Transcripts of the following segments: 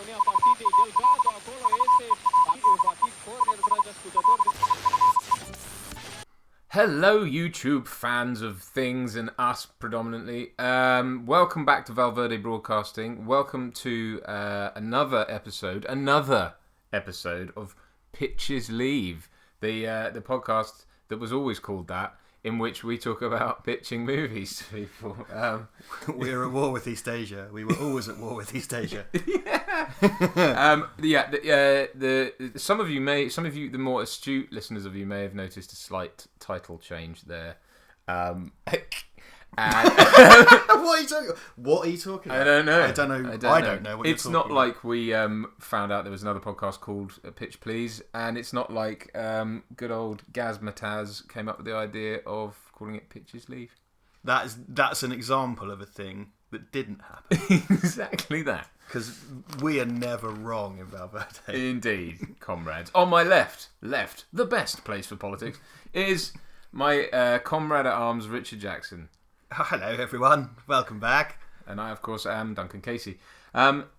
Sincronia partidei Delgado, acolo este, va fi corner, dragi ascultători. Hello, YouTube fans of things and us predominantly. Welcome back to Verde Broadcasting. Welcome to another episode of Pitches Leave, the podcast that was always called that, in which we talk about pitching movies to people. We're at war with East Asia. We were always at war with East Asia. Some of you, the more astute listeners of you, may have noticed a slight title change there. What are you talking about? I don't know. I don't know what you're talking about. It's not like we found out there was another podcast called Pitch Please, and it's not like good old Gazamatazz came up with the idea of calling it Pitches Leave. That's an example of a thing that didn't happen. Exactly that. Because we are never wrong in Verde. Indeed, comrades. On my left, the best place for politics, is my comrade at arms, Richard Jackson. Hello, everyone. Welcome back. And I, of course, am Duncan Casey.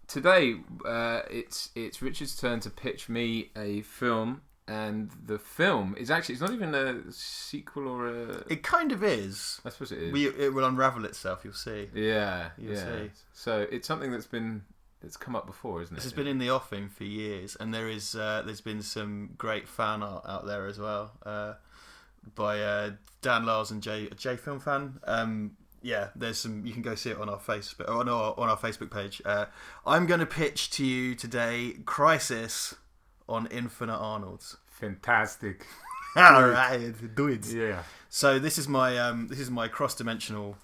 Today, it's Richard's turn to pitch me a film, and the film is actually, it's not even a sequel or a... It kind of is. I suppose it is. It will unravel itself, you'll see. You'll see. So it's something that's come up before, isn't it? This has been in the offing for years, and there's been some great fan art out there as well. By Dan Lars and J Film Fan. There's some. You can go see it on our Facebook on our Facebook page. I'm going to pitch to you today Crisis on Infinite Arnolds. Fantastic. All right, do it. Yeah. So this is my cross-dimensional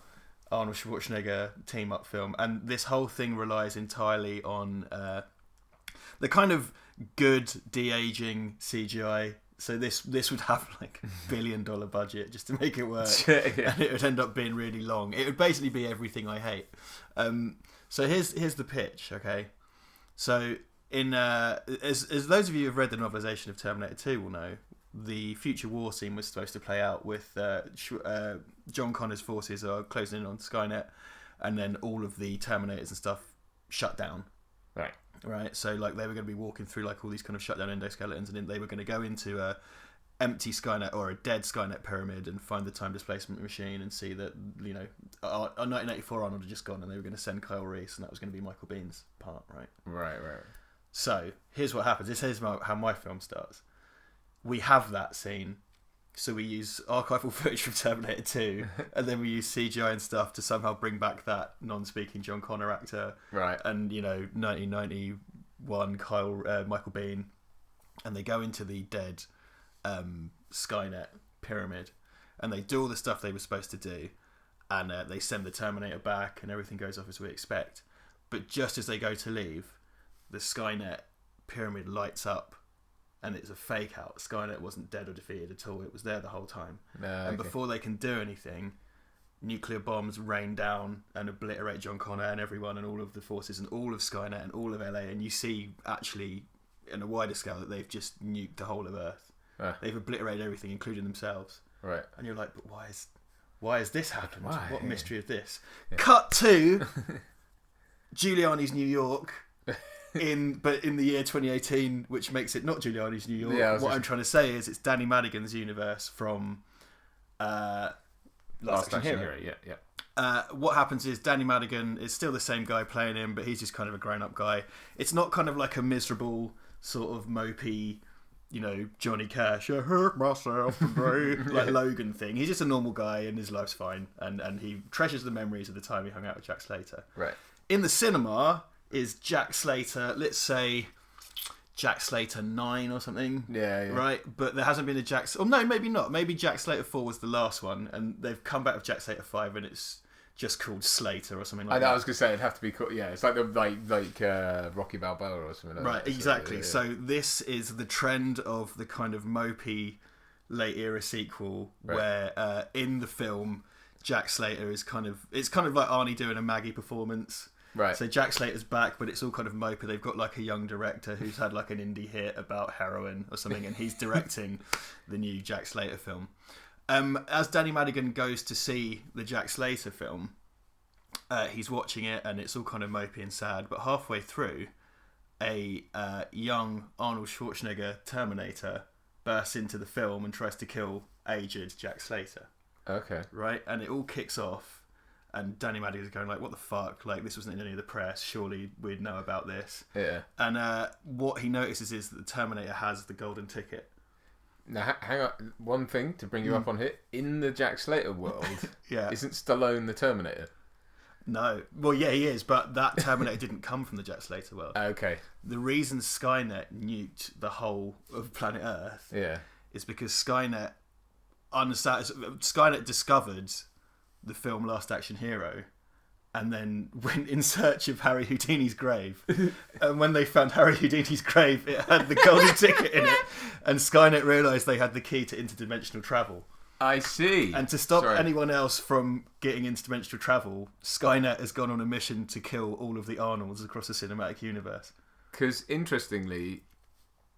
Arnold Schwarzenegger team-up film, and this whole thing relies entirely on the kind of good de-aging CGI. So this would have like $1 billion budget just to make it work, and it would end up being really long. It would basically be everything I hate. So here's the pitch, okay? So as those of you who've read the novelization of Terminator 2 will know, the future war scene was supposed to play out with John Connor's forces are closing in on Skynet, and then all of the Terminators and stuff shut down. Right, so like they were going to be walking through like all these kind of shutdown endoskeletons, and then they were going to go into a empty Skynet or a dead Skynet pyramid and find the time displacement machine and see that, you know, 1984 Arnold had just gone, and they were going to send Kyle Reese, and that was going to be Michael Bihn's part, right? Right. So here's what happens. Here's how my film starts. We have that scene. So we use archival footage from Terminator 2, and then we use CGI and stuff to somehow bring back that non-speaking John Connor actor. Right. And, 1991 Michael Biehn, and they go into the dead Skynet pyramid, and they do all the stuff they were supposed to do, and they send the Terminator back, and everything goes off as we expect. But just as they go to leave, the Skynet pyramid lights up. And it's a fake out. Skynet wasn't dead or defeated at all. It was there the whole time. And before they can do anything, nuclear bombs rain down and obliterate John Connor and everyone and all of the forces and all of Skynet and all of LA. And you see, actually, in a wider scale, that they've just nuked the whole of Earth. They've obliterated everything, including themselves. Right. And you're like, but why has this happened? Why? What mystery is this? Yeah. Cut to Giuliani's New York. In the year 2018, which makes it not Giuliani's New York. Yeah, what I'm trying to say is it's Danny Madigan's universe from Last Action Hero. Yeah. What happens is Danny Madigan is still the same guy playing him, but he's just kind of a grown-up guy. It's not kind of like a miserable sort of mopey, Johnny Cash, I hurt myself today, like Logan thing. He's just a normal guy and his life's fine, and he treasures the memories of the time he hung out with Jack Slater. Right. In the cinema is Jack Slater, let's say Jack Slater 9 or something. Yeah. Right? But there hasn't been a Jack... Oh, no, maybe not. Maybe Jack Slater 4 was the last one, and they've come back with Jack Slater 5, and it's just called Slater or something like that. I was going to say, it'd have to be called... Yeah, it's like Rocky Balboa or something like that. Right, exactly. So this is the trend of the kind of mopey late-era sequel, where in the film, Jack Slater is kind of... It's kind of like Arnie doing a Maggie performance... Right. So Jack Slater's back, but it's all kind of mopey. They've got like a young director who's had like an indie hit about heroin or something, and he's directing the new Jack Slater film. As Danny Madigan goes to see the Jack Slater film, he's watching it, and it's all kind of mopey and sad. But halfway through, a young Arnold Schwarzenegger Terminator bursts into the film and tries to kill aged Jack Slater. Okay. Right? And it all kicks off, and Danny Madigan's going like, what the fuck? Like, this wasn't in any of the press. Surely we'd know about this. Yeah. And what he notices is that the Terminator has the golden ticket. Now, hang on. One thing to bring you up on here. In the Jack Slater world, Yeah. isn't Stallone the Terminator? No. Well, yeah, he is, but that Terminator didn't come from the Jack Slater world. Okay. The reason Skynet nuked the whole of planet Earth is because Skynet discovered the film Last Action Hero and then went in search of Harry Houdini's grave. And when they found Harry Houdini's grave, it had the golden ticket in it. And Skynet realised they had the key to interdimensional travel. I see. And to stop anyone else from getting interdimensional travel, Skynet has gone on a mission to kill all of the Arnolds across the cinematic universe. Because interestingly,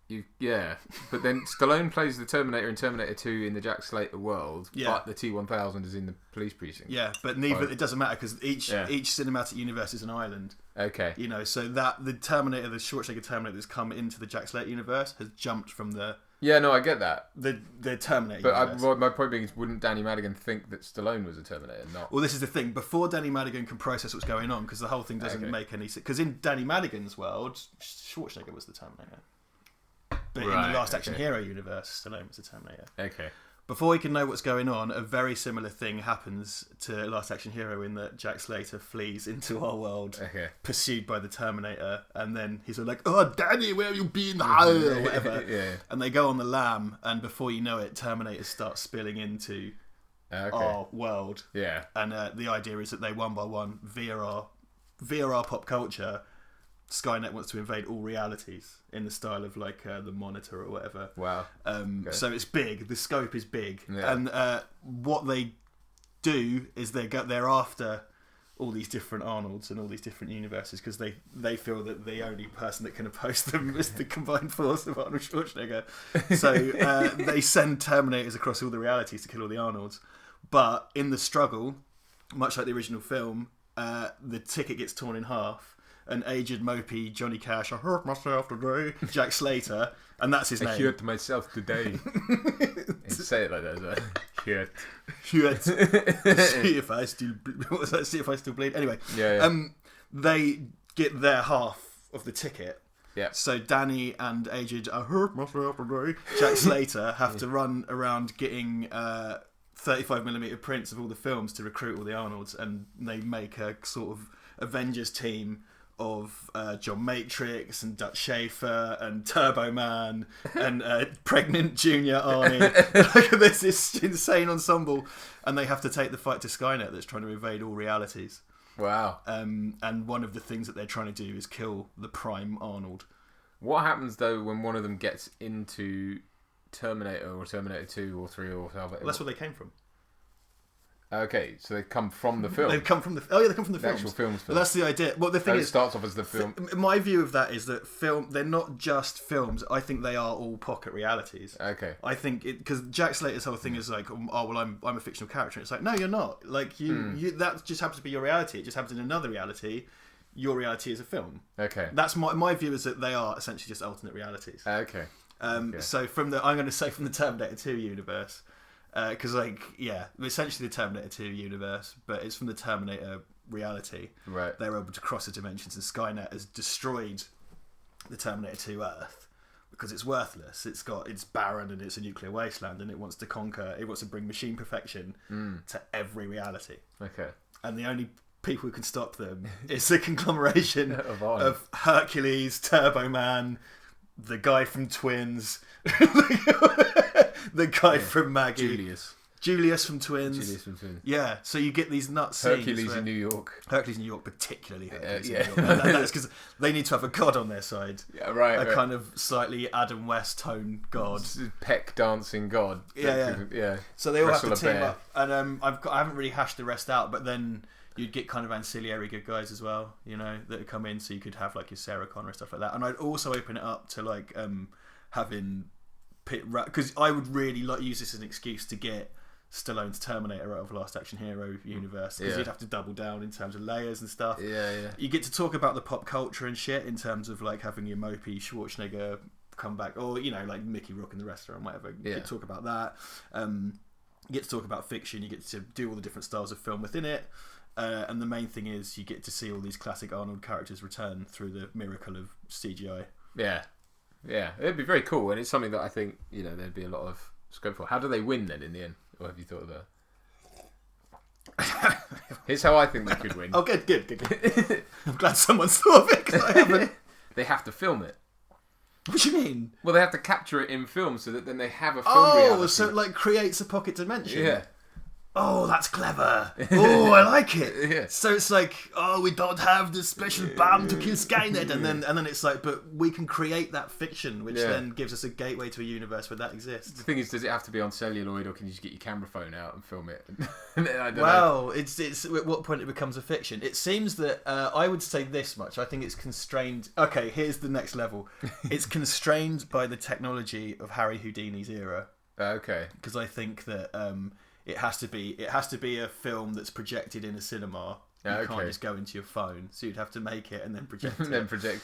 but then Stallone plays the Terminator in Terminator 2 in the Jack Slater world, but the T-1000 is in the police precinct. Yeah, but it doesn't matter because each cinematic universe is an island. Okay. You know, so that the Schwarzenegger Terminator that's come into the Jack Slater universe has jumped from the... Yeah, no, I get that. The Terminator universe. But my point being is, wouldn't Danny Madigan think that Stallone was a Terminator? Not. Well, this is the thing. Before Danny Madigan can process what's going on, because the whole thing doesn't make any sense. Because in Danny Madigan's world, Schwarzenegger was the Terminator. But in the Last Action Hero universe, Stallone was the Terminator. Okay. Before he can know what's going on, a very similar thing happens to Last Action Hero in that Jack Slater flees into our world, pursued by the Terminator, and then he's all like, "Oh, Danny, where have you been?" or whatever. And they go on the lam, and before you know it, Terminators start spilling into our world. Yeah. And the idea is that they, one by one, via our pop culture, Skynet wants to invade all realities in the style of like the Monitor or whatever. Wow. So it's big. The scope is big, and what they do is they're after all these different Arnolds and all these different universes because they feel that the only person that can oppose them is the combined force of Arnold Schwarzenegger. So they send Terminators across all the realities to kill all the Arnolds. But in the struggle, much like the original film, the ticket gets torn in half. An aged mopey Johnny Cash, I hurt myself today, Jack Slater, and that's his name. I hurt myself today. Say it like that, is it? Hurt. See if I still what was that? See if I still bleed. Anyway, they get their half of the ticket. Yeah. So Danny and aged I hurt myself today, Jack Slater have to run around getting 35mm prints of all the films to recruit all the Arnolds, and they make a sort of Avengers team of John Matrix and Dutch Schaefer and Turbo Man and pregnant Junior Arnie. There's this insane ensemble, and they have to take the fight to Skynet that's trying to invade all realities. Wow. And one of the things that they're trying to do is kill the Prime Arnold. What happens though when one of them gets into Terminator or Terminator 2 or 3 or however? Well, that's where they came from. Okay, so they come from the film. They come from the films. Actual films. But that's the idea. Well, the thing is, it starts off as the film. My view of that is that they're not just films. I think they are all pocket realities. Okay. I think because Jack Slater's whole thing is like, oh well, I'm a fictional character. It's like, no, you're not. Like you that just happens to be your reality. It just happens in another reality. Your reality is a film. Okay. That's my view is that they are essentially just alternate realities. Okay. So I'm going to say from the Terminator 2 universe. Because, essentially the Terminator 2 universe, but it's from the Terminator reality. Right. They're able to cross the dimensions, and Skynet has destroyed the Terminator 2 Earth because it's worthless. It's barren and it's a nuclear wasteland, and it wants to conquer. It wants to bring machine perfection to every reality. Okay. And the only people who can stop them is the conglomeration of Hercules, Turbo Man, the guy from Twins. The guy from Maggie. Julius from Twins. Yeah, so you get these nuts scenes. Hercules in New York. Hercules in New York, particularly Hercules in New York. And that's because they need to have a god on their side. Yeah, right. Kind of slightly Adam West tone god. Peck dancing god. Yeah. So they all have to team up. And I haven't really hashed the rest out, but then you'd get kind of ancillary good guys as well, you know, that would come in. So you could have like your Sarah Connor and stuff like that. And I'd also open it up to like having... because I would really use this as an excuse to get Stallone's Terminator out of Last Action Hero universe, because you'd have to double down in terms of layers and stuff. Yeah. You get to talk about the pop culture and shit in terms of like having your mopey Schwarzenegger come back, or like Mickey Rourke in The Restaurant, whatever. You get to talk about that. You get to talk about fiction. You get to do all the different styles of film within it. And the main thing is you get to see all these classic Arnold characters return through the miracle of CGI. Yeah, it'd be very cool, and it's something that I think there'd be a lot of scope for. How do they win then in the end? What have you thought about? Here's how I think they could win. Oh, good. I'm glad someone's thought of it, because I haven't. They have to film it. What do you mean? Well, they have to capture it in film so that then they have a film reality. So it like creates a pocket dimension. Yeah. Oh, that's clever. Oh, I like it. Yeah. So it's like, we don't have this special bomb to kill Skynet, and then it's like, but we can create that fiction, which then gives us a gateway to a universe where that exists. The thing is, does it have to be on celluloid, or can you just get your camera phone out and film it? I don't know. Well, it's at what point it becomes a fiction. It seems that I would say this much. I think it's constrained. Okay, here's the next level. It's constrained by the technology of Harry Houdini's era. Okay. Because I think that. It has to be a film that's projected in a cinema. You can't just go into your phone, so you'd have to make it and then project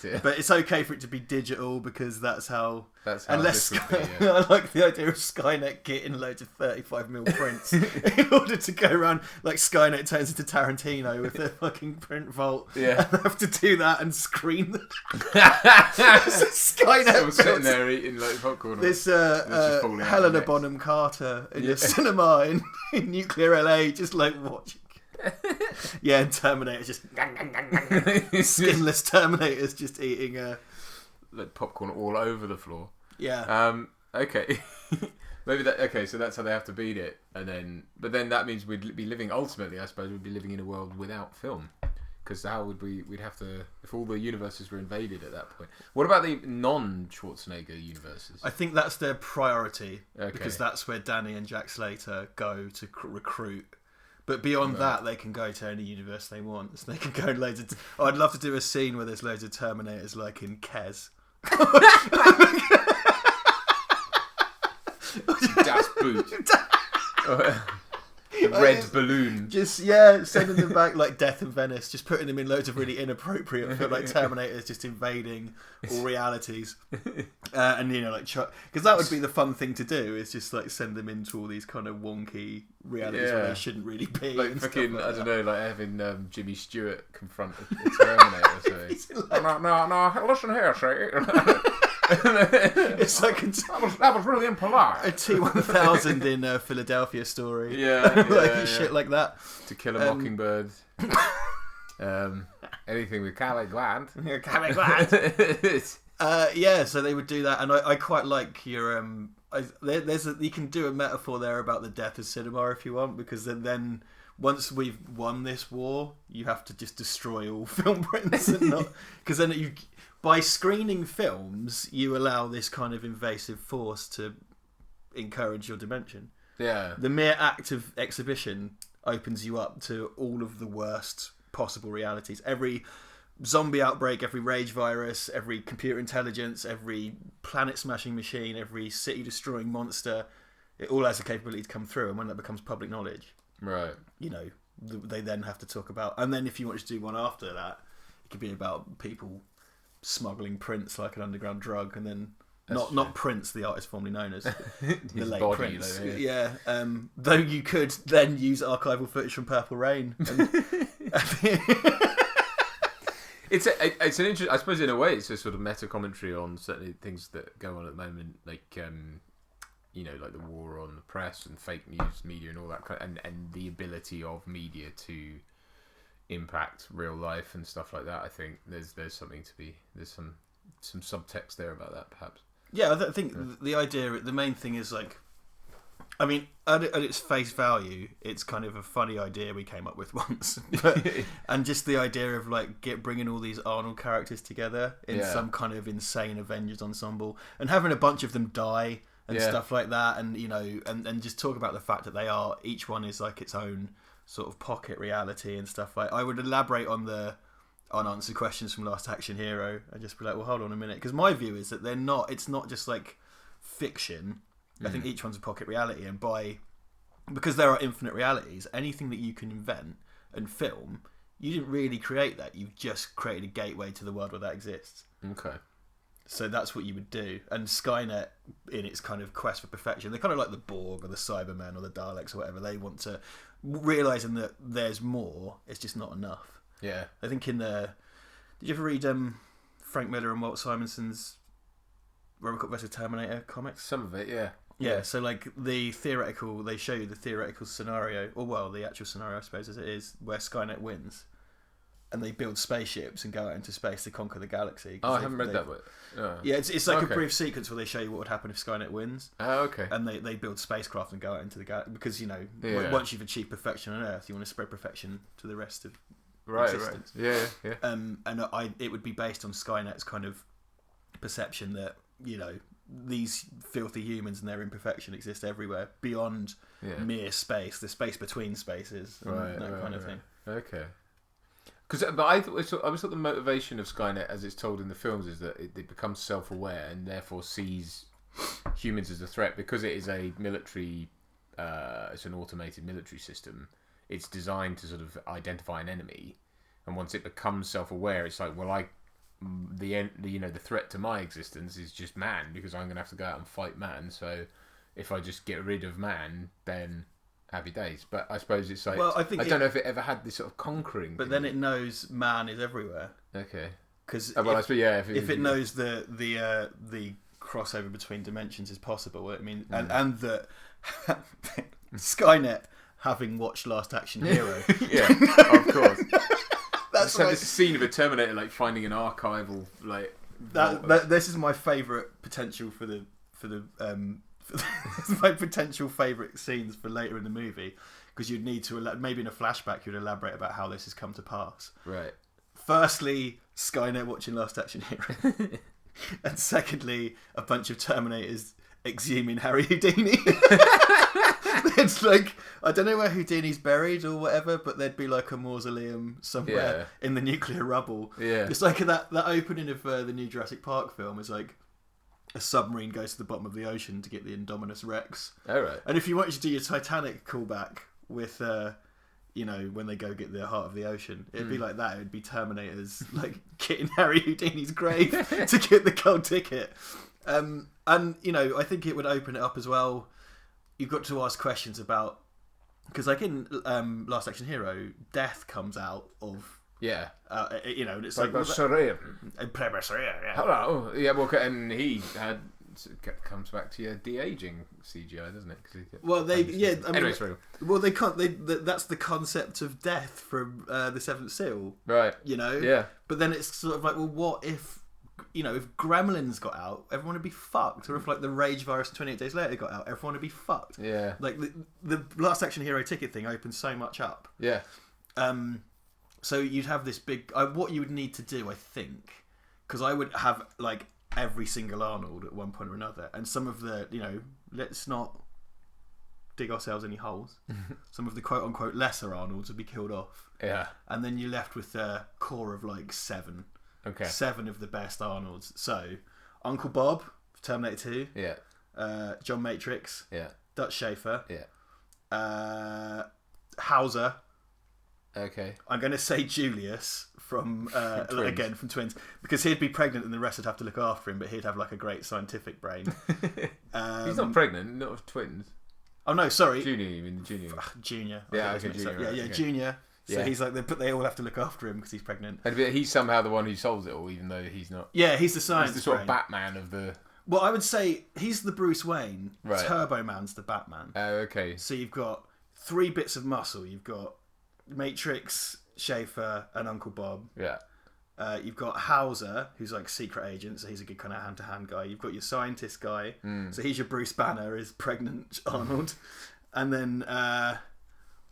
it. But it's okay for it to be digital, because that's how unless I like the idea of Skynet getting loads of 35mm prints in order to go around, like Skynet turns into Tarantino with their fucking print vault. Yeah, and they have to do that and screen them. Skynet still sitting there eating like popcorn. This Helena Bonham Carter in the cinema in nuclear LA, just like watching. Yeah, and Terminator's just skinless Terminators just eating like popcorn all over the floor. Yeah. Okay. Maybe that. Okay, so that's how they have to beat it, but then that means we'd be living. Ultimately, I suppose we'd be living in a world without film, because how would we'd have to, if all the universes were invaded at that point. What about the non-Schwarzenegger universes? I think that's their priority, because that's where Danny and Jack Slater go to recruit. But beyond that, they can go to any universe they want. So they can go loads of... I'd love to do a scene where there's loads of Terminators, like in Kes. Das Boot. The red balloon. Just, sending them back like Death in Venice, just putting them in loads of really inappropriate, like Terminators just invading all realities. And, because that would be the fun thing to do, is just like send them into all these kind of wonky realities where they shouldn't really be. Like fucking, I don't know, like having Jimmy Stewart confront a Terminator. No, listen here, sir. It's like that was really impolite. A T-1000 in Philadelphia story. Shit like that. To Kill a Mockingbird. Anything with Cary Grant. Cary Grant. So they would do that, and I quite like your you can do a metaphor there about the death of cinema if you want, because then once we've won this war, you have to just destroy all film prints, and not, because then by screening films, you allow this kind of invasive force to encourage your dimension. Yeah. The mere act of exhibition opens you up to all of the worst possible realities. Every zombie outbreak, every rage virus, every computer intelligence, every planet-smashing machine, every city-destroying monster, it all has the capability to come through, and when that becomes public knowledge, right? They then have to talk about... And then if you want to do one after that, it could be about people smuggling Prince like an underground drug, and then not Prince, the artist formerly known as the late body, Prince. Though, though you could then use archival footage from Purple Rain. It's an interesting. I suppose in a way, it's a sort of meta commentary on certainly things that go on at the moment, like like the war on the press and fake news media and all that kind of, and the ability of media to impact real life and stuff like that. I think there's something to be, there's some subtext there about that, perhaps. Yeah, I think the idea, the main thing is like, I mean, at its face value, it's kind of a funny idea we came up with once, and just the idea of like bringing all these Arnold characters together in some kind of insane Avengers ensemble, and having a bunch of them die and stuff like that, and and just talk about the fact that each one is like its own sort of pocket reality and stuff. Like, I would elaborate on the unanswered questions from Last Action Hero and just be like, well, hold on a minute, because my view is that it's not just like fiction. I think each one's a pocket reality, and by because there are infinite realities, anything that you can invent and film, you didn't really create that. You've just created a gateway to the world where that exists. Okay. So that's what you would do. And Skynet, in its kind of quest for perfection, they're kind of like the Borg or the Cybermen or the Daleks or whatever. They want to, realising that there's more, it's just not enough. Yeah. I think in the... Did you ever read Frank Miller and Walt Simonson's Robocop vs. Terminator comics? Some of it, yeah. Yeah, so like they show you the theoretical scenario, or well, the actual scenario, I suppose, as it is, where Skynet wins. And they build spaceships and go out into space to conquer the galaxy. Oh, I haven't read that bit. Yeah, it's like a brief sequence where they show you what would happen if Skynet wins. Oh, okay. And they build spacecraft and go out into the galaxy. Because, once you've achieved perfection on Earth, you want to spread perfection to the rest of existence. Right. Yeah. And it would be based on Skynet's kind of perception that, these filthy humans and their imperfection exist everywhere beyond mere space, the space between spaces, and that kind of thing. Okay. But I thought the motivation of Skynet, as it's told in the films, is that it becomes self-aware and therefore sees humans as a threat because it is a military. It's an automated military system. It's designed to sort of identify an enemy, and once it becomes self-aware, it's like, well, the threat to my existence is just man, because I'm going to have to go out and fight man. So if I just get rid of man, then happy days. But I suppose it's like, well, I don't know if it ever had this sort of conquering. But then it knows man is everywhere. Okay. Because if it knows the crossover between dimensions is possible, and that Skynet, having watched Last Action Hero, yeah, of course. That's this scene of a Terminator like finding an archival like this is my favourite potential for the this is my potential favourite scenes for later in the movie, because you'd need to maybe in a flashback you'd elaborate about how this has come to pass. Right. Firstly, Skynet watching Last Action Hero, and secondly, a bunch of Terminators exhuming Harry Houdini. It's like, I don't know where Houdini's buried or whatever, but there'd be like a mausoleum somewhere in the nuclear rubble. Yeah. It's like that opening of the new Jurassic Park film is like a submarine goes to the bottom of the ocean to get the Indominus Rex. All right. And if you wanted to do your Titanic callback with, when they go get the heart of the ocean, it'd be like that. It'd be Terminators like getting Harry Houdini's grave to get the gold ticket. And I think it would open it up as well. You've got to ask questions about, because like in Last Action Hero, death comes out of and it's like hello, yeah, well, and he comes back to your de-aging CGI, doesn't it? They can't. That's the concept of death from the Seventh Seal, right? Yeah. But then it's sort of like, well, what if? If Gremlins got out, everyone would be fucked. Or if, like, the Rage virus 28 Days Later got out, everyone would be fucked. Yeah. Like, the Last Action Hero ticket thing opens so much up. Yeah. So you'd have this big... what you would need to do, I think, because I would have, like, every single Arnold at one point or another. And some of the, let's not dig ourselves any holes. Some of the quote-unquote lesser Arnolds would be killed off. Yeah. And then you're left with a core of, like, 7. Okay. 7 of the best Arnolds. So, Uncle Bob, Terminator 2. Yeah. John Matrix. Yeah. Dutch Schaefer. Yeah. Hauser. Okay. I'm going to say Julius from Twins, because he'd be pregnant and the rest would have to look after him, but he'd have like a great scientific brain. He's not pregnant, not with twins. Oh no, sorry. Junior, you mean Junior? Junior. Yeah, okay, Junior. Right, okay. Junior. So he's like, but they all have to look after him because he's pregnant. And he's somehow the one who solves it all, even though he's not. Yeah, he's the science. He's the sort of Batman of the. Well, I would say he's the Bruce Wayne. Right. Turbo Man's the Batman. Oh, okay. So you've got 3 bits of muscle. You've got Matrix, Schaefer, and Uncle Bob. Yeah. You've got Hauser, who's like secret agent, so he's a good kind of hand-to-hand guy. You've got your scientist guy, so he's your Bruce Banner, is pregnant Arnold, and then.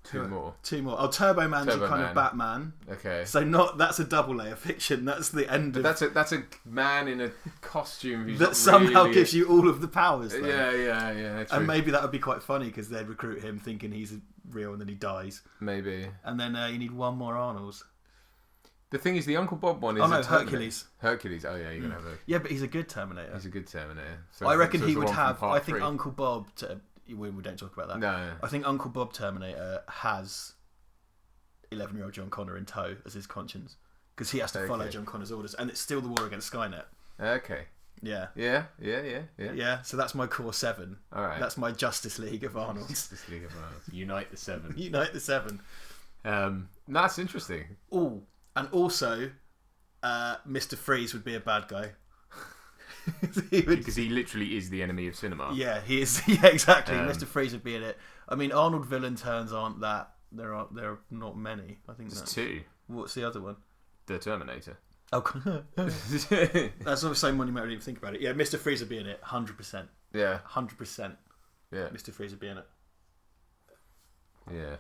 Two more. Oh, Turbo Man's your kind of Batman. Okay. So that's a double layer fiction. That's the end of... That's a man in a costume who's that somehow gives you all of the powers, though. Yeah. True. And maybe that would be quite funny, because they'd recruit him thinking he's real and then he dies. Maybe. And then you need one more Arnolds. The thing is, the Uncle Bob one is Hercules. Hercules. Oh yeah, you're gonna have Hercules. Yeah, but he's a good Terminator. He's a good Terminator. So I reckon he would have... I think 3. Uncle Bob... we don't talk about that. No. I think Uncle Bob Terminator has 11-year-old John Connor in tow as his conscience because he has to follow John Connor's orders, and it's still the war against Skynet. Okay. Yeah. Yeah. So that's my core 7. All right. That's my Justice League of Arnolds. Justice League of Arnolds. Unite the 7. Unite the 7. That's interesting. Oh, and also, Mr. Freeze would be a bad guy. Because he literally is the enemy of cinema. Yeah, he is. Yeah, exactly. Mr. Freeze would be in it. I mean, Arnold villain turns aren't that. There are not many. I think There's 2. What's the other one? The Terminator. Oh, that's not the same one. You might not even think about it. Yeah, Mr. Freeze would be in it. 100%. Yeah. 100%. Yeah. Mr. Freeze would be in it. Yeah.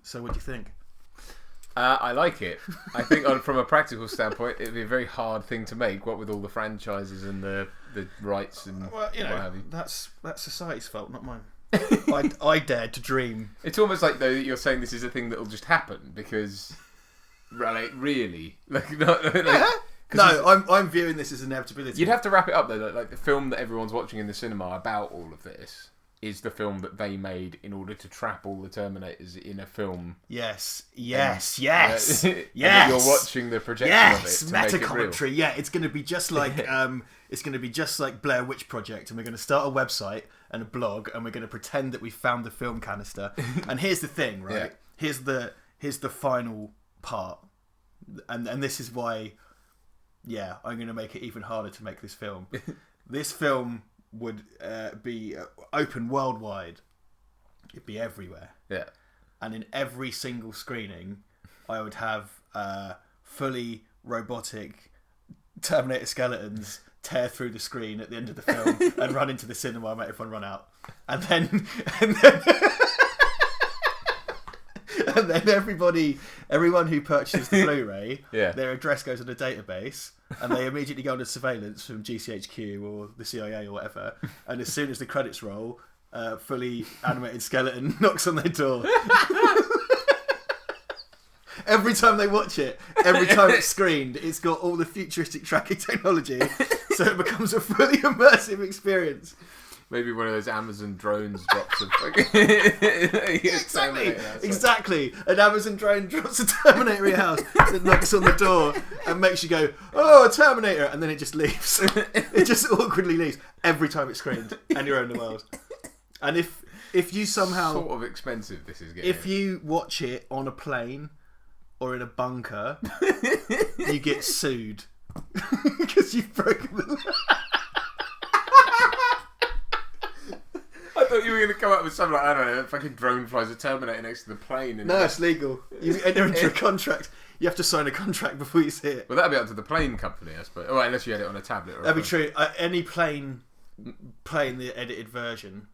So, what do you think? I like it. I think from a practical standpoint, it'd be a very hard thing to make, what with all the franchises and the rights and what have you. That's society's fault, not mine. I dared to dream. It's almost like though you're saying this is a thing that will just happen because, really, No, I'm viewing this as inevitability. You'd have to wrap it up though. Like the film that everyone's watching in the cinema about all of this is the film that they made in order to trap all the Terminators in a film. Yes. Yes. You're watching the projection of it to meta make it commentary. real. Yeah, it's going to be just like Blair Witch Project, and we're going to start a website and a blog, and we're going to pretend that we found the film canister. And here's the thing, right? Yeah. Here's the final part, and this is why. Yeah, I'm going to make it even harder to make this film. This film would be open worldwide. It'd be everywhere. Yeah. And in every single screening, I would have fully robotic Terminator skeletons tear through the screen at the end of the film and run into the cinema and make everyone run out. And then everyone who purchases the Blu-ray, their address goes on a database, and they immediately go under surveillance from GCHQ or the CIA or whatever. And as soon as the credits roll, fully animated skeleton knocks on their door. Every time they watch it, every time it's screened, it's got all the futuristic tracking technology, so it becomes a fully immersive experience. Maybe one of those Amazon drones drops a Exactly. An Amazon drone drops a Terminator in your house that knocks on the door and makes you go, "Oh, a Terminator," and then it just leaves. It just awkwardly leaves every time it's screened, and you're in the world. And if you somehow sort of expensive, this is getting. If you watch it on a plane or in a bunker, you get sued because you've broken the law. I thought you were going to come up with something like, I don't know, a fucking drone flies a Terminator next to the plane. And no, it's legal. You enter into a contract. You have to sign a contract before you see it. Well, that'd be up to the plane company, I suppose. Oh, unless you had it on a tablet. Or that'd be true. Any plane playing the edited version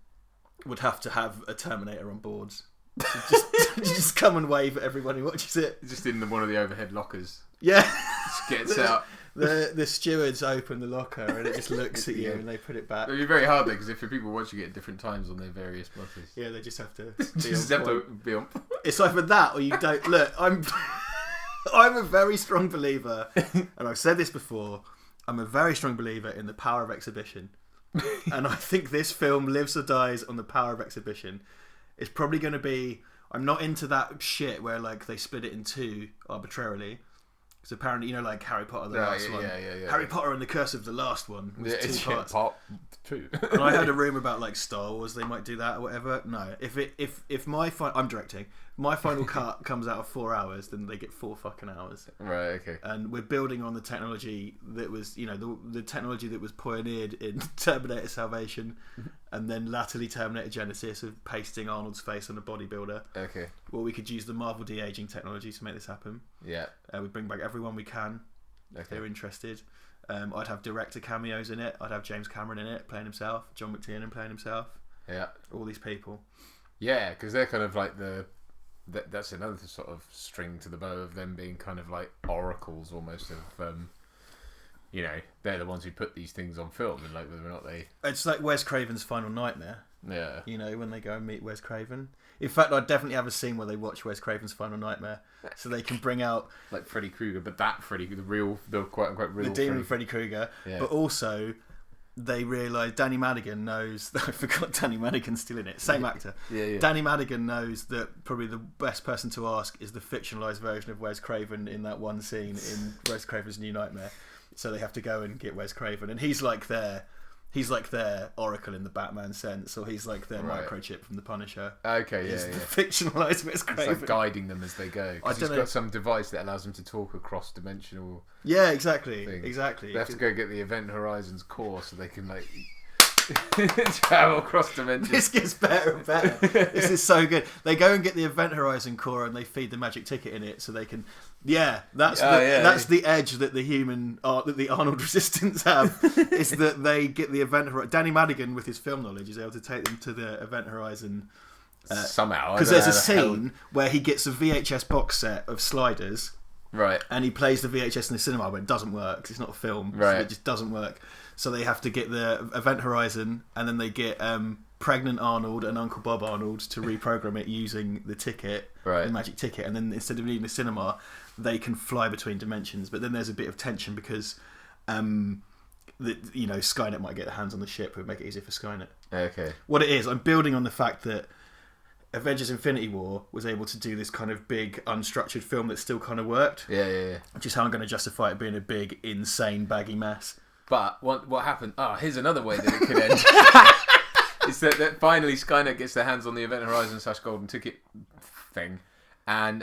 would have to have a Terminator on board. So just come and wave at everyone who watches it. Just in one of the overhead lockers. Yeah. Just get it set up. The stewards open the locker and it just looks at you and they put it back. It'd be very hard though, because if people watching it at different times on their various buses. Yeah, they just have to be on. It's either that or you don't. Look, I'm a very strong believer, and I've said this before, I'm a very strong believer in the power of exhibition. And I think this film lives or dies on the power of exhibition. It's probably going to be... I'm not into that shit where like they split it in two arbitrarily. Because apparently, like Harry Potter, the last one. Yeah. Harry Potter and the Curse of the Last One was two parts. Part 2. And I heard a rumour about like Star Wars, they might do that or whatever. No, if my I'm directing. My final cut comes out of 4 hours, then they get 4 fucking hours. Right. Okay. And we're building on the technology that was, the technology that was pioneered in Terminator Salvation, and then latterly Terminator Genesis of pasting Arnold's face on a bodybuilder. Okay. Well, we could use the Marvel de-aging technology to make this happen. Yeah. We bring back everyone we can. If they're interested. I'd have director cameos in it. I'd have James Cameron in it playing himself, John McTiernan playing himself. Yeah. All these people. Yeah, because they're kind of like that's another sort of string to the bow of them being kind of like oracles almost of they're the ones who put these things on film, and like whether or not they... It's like Wes Craven's final nightmare. Yeah. When they go and meet Wes Craven. In fact, I'd definitely have a scene where they watch Wes Craven's final nightmare, so they can bring out... like Freddy Krueger, but that Freddy, the quote-unquote real... The demon Freddy Krueger, yeah. But also they realise Danny Madigan knows. I forgot Danny Madigan's still in it. Same actor. Yeah. Danny Madigan knows that probably the best person to ask is the fictionalised version of Wes Craven in that one scene in Wes Craven's New Nightmare. So they have to go and get Wes Craven, and he's like their Oracle in the Batman sense, or he's like their microchip from the Punisher. Okay, He's the fictionalised Wes Craven. It's like guiding them as they go. Because he's got some device that allows them to talk across dimensional. Yeah, exactly. Things. Exactly. They have to go get the Event Horizons core so they can like travel across dimensions. This gets better and better. This is so good. They go and get the Event Horizon core and they feed the magic ticket in it so they can. Yeah, that's the edge that the Arnold Resistance have is that they get the Event Horizon. Danny Madigan with his film knowledge is able to take them to the Event Horizon somehow, because there's a scene where he gets a VHS box set of Sliders. Right. And he plays the VHS in the cinema, but it doesn't work because it's not a film. Right. So it just doesn't work. So they have to get the Event Horizon, and then they get Pregnant Arnold and Uncle Bob Arnold to reprogram it using the ticket, the magic ticket. And then instead of needing a cinema, they can fly between dimensions. But then there's a bit of tension because, Skynet might get their hands on the ship. It would make it easier for Skynet. Okay. What it is, I'm building on the fact that Avengers Infinity War was able to do this kind of big unstructured film that still kind of worked. Yeah. Which is how I'm going to justify it being a big, insane, baggy mess. But what happened? Here's another way that it could end. Is that finally Skynet gets their hands on the Event Horizon / Golden Ticket thing, and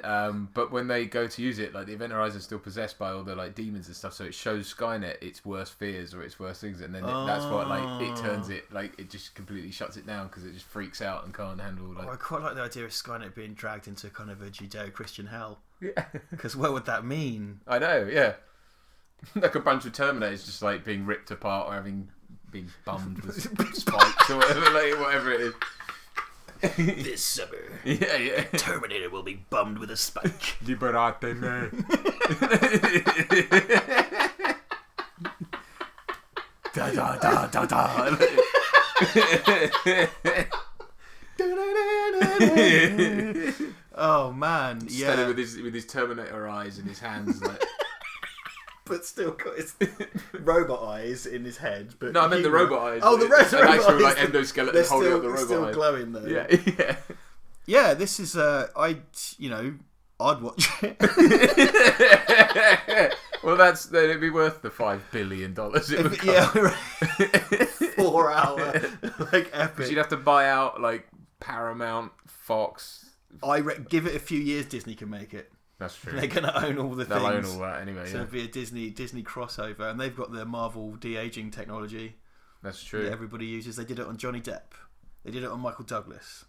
but when they go to use it, like the Event Horizon is still possessed by all the like demons and stuff, so it shows Skynet its worst fears or its worst things, and then that's what it turns it it just completely shuts it down because it just freaks out and can't handle. I quite like the idea of Skynet being dragged into kind of a Judeo-Christian hell. Yeah, because what would that mean? I know. Yeah. Like a bunch of Terminators just like being ripped apart or being bummed with spikes or whatever it is. This summer, yeah. Terminator will be bummed with a spike. Liberate me. Da da da da da. Oh man, Standing with his Terminator eyes in his hands, like. But still got his robot eyes in his head. But no, I meant the robot eyes. Oh, the robot eyes. Actual like endoskeleton holding up the robot eyes. Still glowing though. Yeah. Yeah, this is I'd watch it. Well, then it'd be worth the $5 billion. It would Yeah, 4 hour like epic. Because you'd have to buy out like Paramount, Fox. Give it a few years, Disney can make it. That's true. They're going to own all the things. They'll own all that anyway. So it'd be a Disney crossover, and they've got the Marvel de-aging technology. That's true. That everybody uses. They did it on Johnny Depp. They did it on Michael Douglas.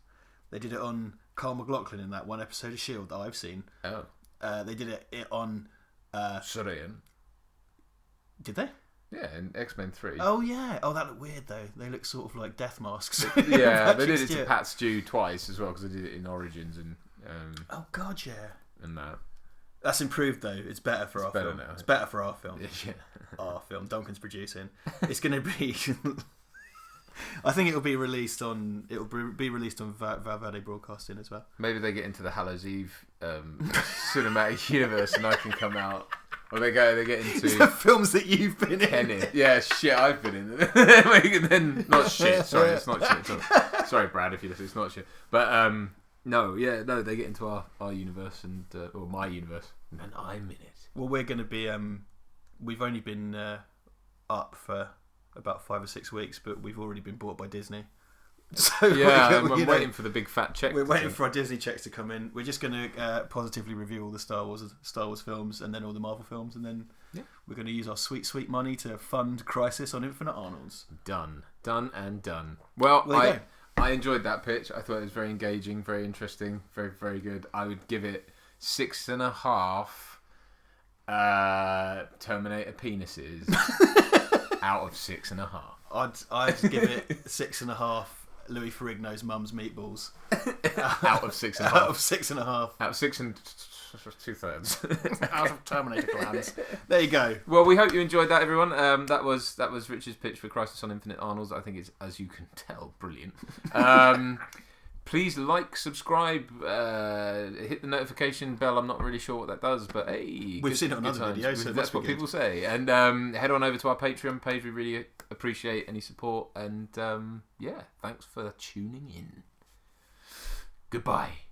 They did it on Carl McLaughlin in that one episode of S.H.I.E.L.D. that I've seen. Oh. They did it on... Syrian. Did they? Yeah, in X-Men 3. Oh, yeah. Oh, that looked weird, though. They look sort of like death masks. Yeah, they did it to Pat Stew twice as well, because they did it in Origins and... oh, God, yeah. And that. That's improved, though. It's better for our film. Now. It's better for our film. Yeah. Our film. Duncan's producing. It's going to be... I think it'll be released on Verde Broadcasting as well. Maybe they get into the Hallows Eve cinematic universe and I can come out. Or they get into the films that you've been in. Yeah, shit, I've been in. Then not shit. Sorry, it's not shit. Sorry, Brad, if you listen, it's not shit. But no, they get into our universe and or my universe, and I'm in it. Well, we're going to be. We've only been up for about 5 or 6 weeks, but we've already been bought by Disney. So yeah, I'm waiting for the big fat check. We're waiting for our Disney checks to come in. We're just going to positively review all the Star Wars films, and then all the Marvel films, and then we're going to use our sweet money to fund Crisis on Infinite Arnolds. Done and done. Well, I enjoyed that pitch. I thought it was very engaging, very interesting, very very good. I would give it 6.5 Terminator penises out of 6.5. I'd give it 6.5 Louis Ferrigno's mum's meatballs. Out of 6.5. Out of 6.5. Out of 6 2/3. Out of Terminator glands. There you go. Well, we hope you enjoyed that, everyone. That was Richard's pitch for Crisis on Infinite Arnolds. I think it's, as you can tell, brilliant. Please like, subscribe, hit the notification bell. I'm not really sure what that does, but hey, we've seen it on other videos. So that's what people say. And head on over to our Patreon page. We really appreciate any support, and yeah, thanks for tuning in. Goodbye.